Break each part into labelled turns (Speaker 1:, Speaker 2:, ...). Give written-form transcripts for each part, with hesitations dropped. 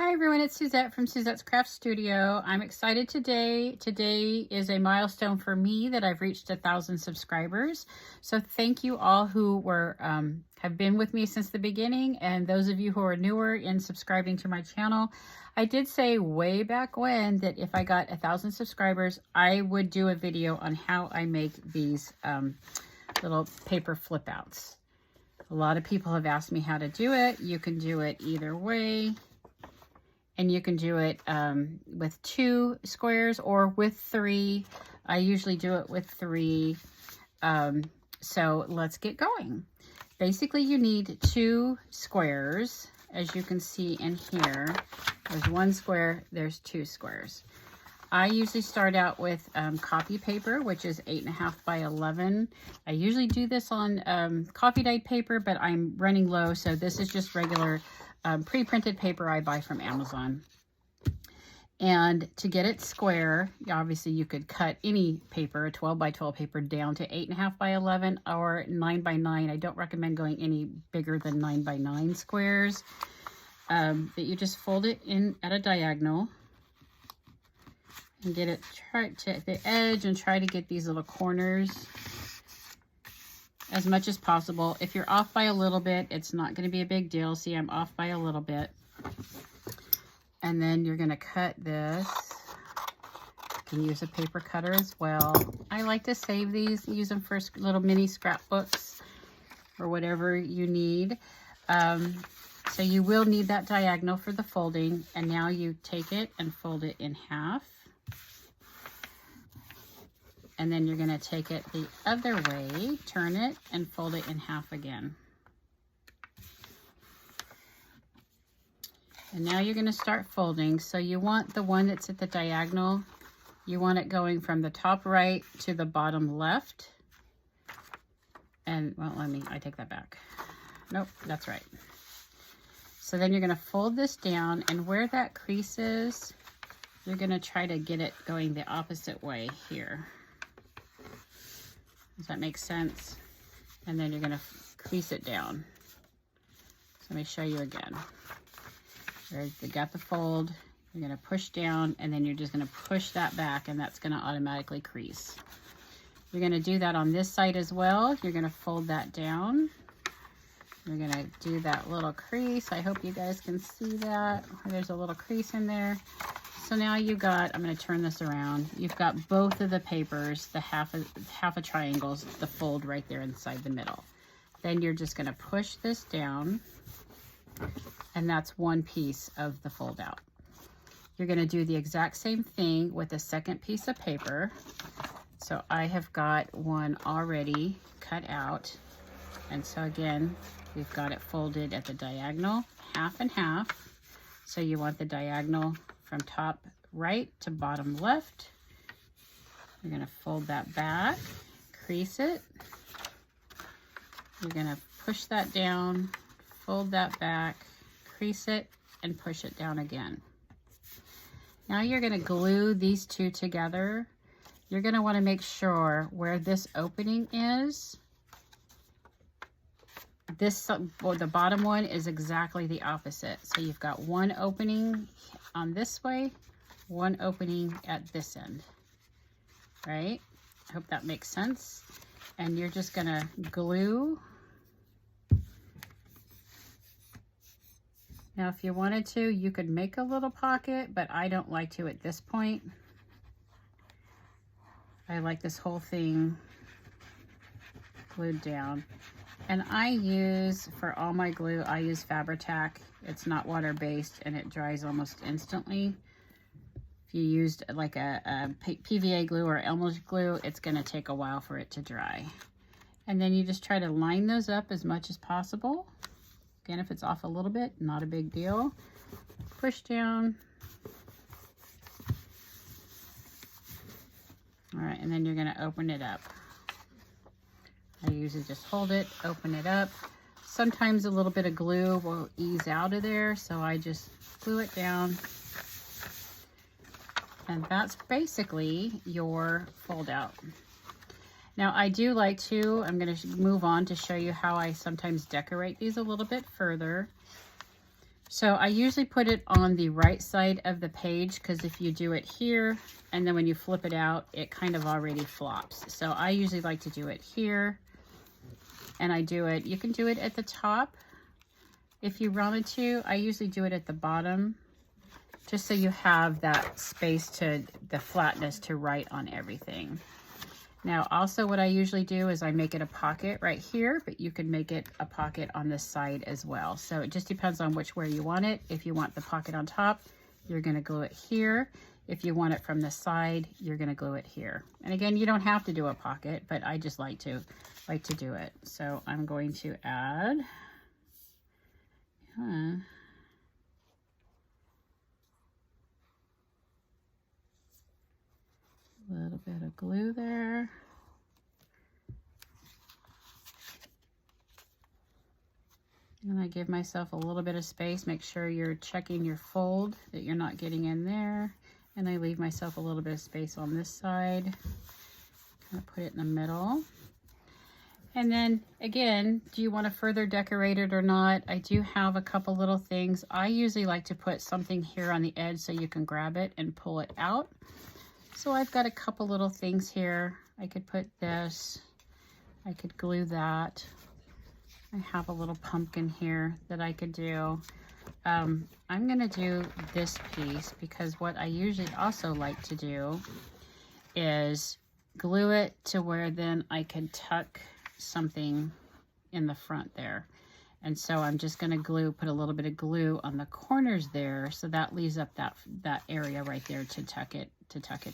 Speaker 1: Hi everyone, it's Suzette from Suzette's Craft Studio. I'm excited today. Today is a milestone for me that I've reached 1,000 subscribers. So thank you all who have been with me since the beginning, and those of you who are newer in subscribing to my channel. I did say way back when that if I got 1,000 subscribers, I would do a video on how I make these little paper flip outs. A lot of people have asked me how to do it. You can do it either way. And you can do it with 2 squares or with 3. I usually do it with 3. So let's get going. Basically, you need 2 squares. As you can see in here, there's 1 square, there's 2 squares. I usually start out with copy paper, which is 8.5 by 11. I usually do this on coffee dyed paper, but I'm running low, so this is just regular pre-printed paper I buy from Amazon. And to get it square, obviously you could cut any paper, a 12 by 12 paper, down to 8.5 by 11 or 9 by 9. I don't recommend going any bigger than 9 by 9 squares. But you just fold it in at a diagonal and get it to the edge and try to get these little corners as much as possible. If you're off by a little bit, it's not going to be a big deal. See, I'm off by a little bit. And then you're going to cut this. You can use a paper cutter as well. I like to save these, use them for little mini scrapbooks or whatever you need. So you will need that diagonal for the folding. And now you take it and fold it in half. And then you're going to take it the other way, turn it, and fold it in half again. And now you're going to start folding. So you want the one that's at the diagonal, you want it going from the top right to the bottom left. And, well, I take that back. Nope, that's right. So then you're going to fold this down, and where that crease is, you're going to try to get it going the opposite way here. Does that make sense? And then you're going to crease it down. So let me show you again. You got the fold, you're going to push down, and then you're just going to push that back, and that's going to automatically crease. You're going to do that on this side as well. You're going to fold that down. You're going to do that little crease. I hope you guys can see that. There's a little crease in there. So now you got, I'm going to turn this around. You've got both of the papers, the half a triangles, the fold right there inside the middle. Then you're just going to push this down, and that's one piece of the fold out. You're going to do the exact same thing with the second piece of paper. So I have got one already cut out. And so again, we've got it folded at the diagonal, half and half. So you want the diagonal from top right to bottom left. You're going to fold that back, crease it. You're going to push that down, fold that back, crease it, and push it down again. Now you're going to glue these two together. You're going to want to make sure where this opening is, the bottom one is exactly the opposite. So you've got one opening on this way, one opening at this end, right? I hope that makes sense. And you're just going to glue. Now, if you wanted to, you could make a little pocket, but I don't like to at this point. I like this whole thing glued down. And I use, for all my glue, I use Fabri-Tac. It's not water-based, and it dries almost instantly. If you used like a PVA glue or Elmer's glue, it's going to take a while for it to dry. And then you just try to line those up as much as possible. Again, if it's off a little bit, not a big deal. Push down. All right, and then you're going to open it up. I usually just hold it, open it up. Sometimes a little bit of glue will ease out of there, so I just glue it down. And that's basically your fold out. Now I do like to, I'm going to move on to show you how I sometimes decorate these a little bit further. So I usually put it on the right side of the page, because if you do it here and then when you flip it out, it kind of already flops. So I usually like to do it here, and I do it, you can do it at the top if you wanted to. I usually do it at the bottom, just so you have that space to, the flatness to write on everything. Now also what I usually do is I make it a pocket right here, but you can make it a pocket on this side as well. So it just depends on which way you want it. If you want the pocket on top, you're gonna glue it here. If you want it from the side, you're gonna glue it here. And again, you don't have to do a pocket, but I just like to do it. So I'm going to add a little bit of glue there. And I give myself a little bit of space. Make sure you're checking your fold, that you're not getting in there. And I leave myself a little bit of space on this side. Kind of put it in the middle. And then again, do you want to further decorate it or not? I do have a couple little things. I usually like to put something here on the edge so you can grab it and pull it out. So I've got a couple little things here. I could put this, I could glue that. I have a little pumpkin here that I could do. I'm gonna do this piece because what I usually also like to do is glue it to where then I can tuck something in the front there. And so I'm just gonna put a little bit of glue on the corners there, so that leaves up that area right there to tuck it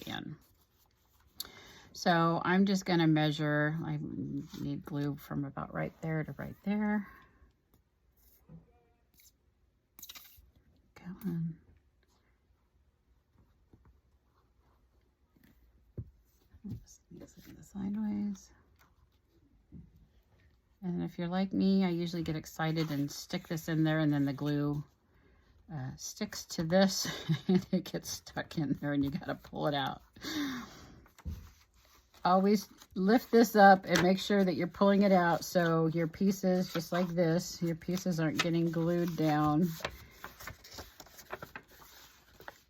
Speaker 1: in. So I'm just gonna measure, I need glue from about right there to right there. Go on. Oops, mix it in the sideways. And if you're like me, I usually get excited and stick this in there, and then the glue sticks to this and it gets stuck in there and you gotta pull it out. Always lift this up and make sure that you're pulling it out so your pieces, just like this, your pieces aren't getting glued down.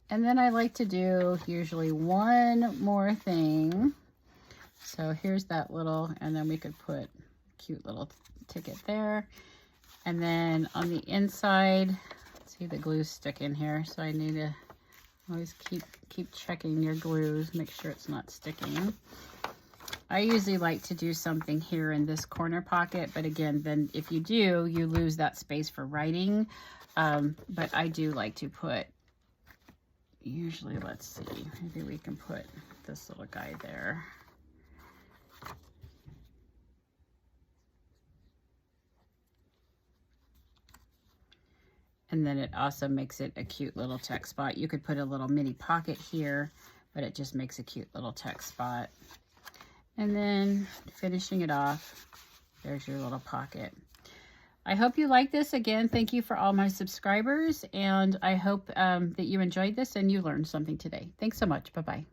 Speaker 1: And then I like to do usually one more thing. So here's that little, and then we could put cute little ticket there. And then on the inside, see the glue's sticking here, so I need to always keep checking your glues, make sure it's not sticking. I usually like to do something here in this corner pocket, but again, then if you do, you lose that space for writing. But I do like to put, usually, let's see, maybe we can put this little guy there. And then it also makes it a cute little text spot. You could put a little mini pocket here, but it just makes a cute little text spot. And then finishing it off, there's your little pocket. I hope you like this. Again, thank you for all my subscribers, and I hope that you enjoyed this and you learned something today. Thanks so much. Bye-bye.